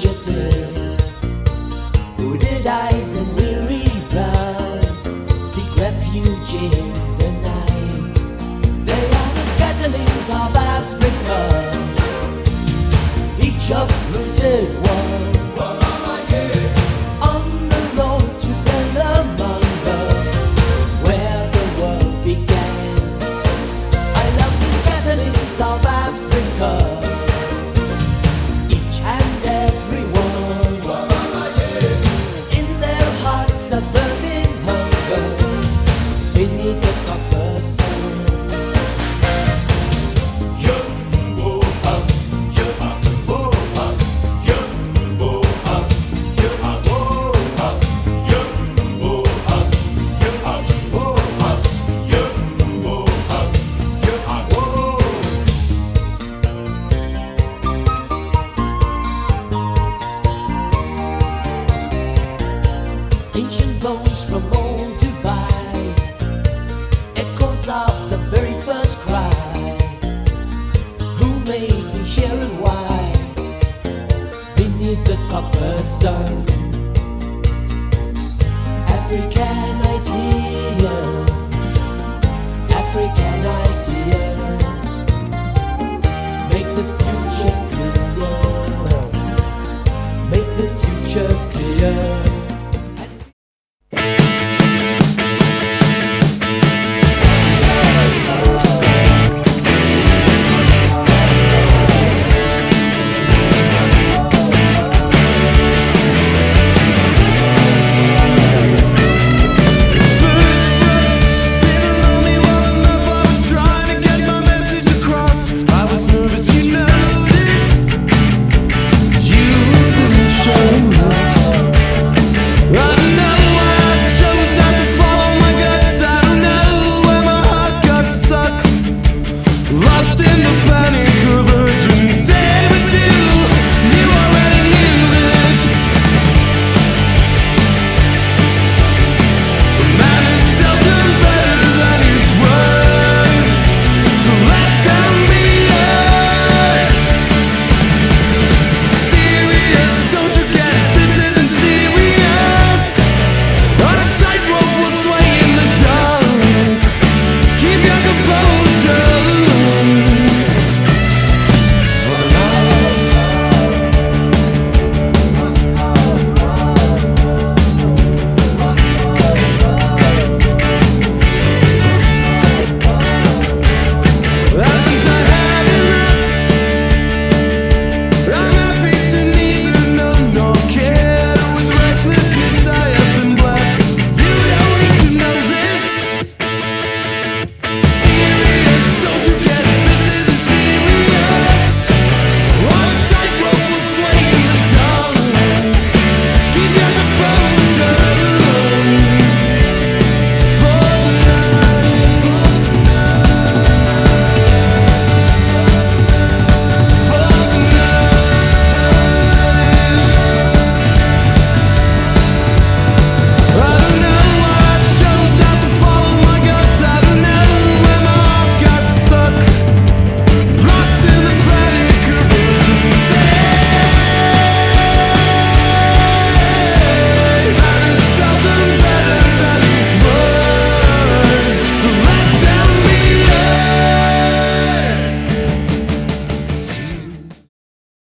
fugitives, hooded eyes and weary brows, seek refuge in the night. They are the scatterlings of Africa, each uprooted one, on the road to Bellamonga, where the world began. I love the scatterlings of Africa, each and every one. In their hearts a burning hunger, beneath the copper sun. Ancient bones from old Dubai, echoes of the very first cry. Who made me here and why? Beneath the copper sun. African idea, African idea. Make the future clear, make the future clear.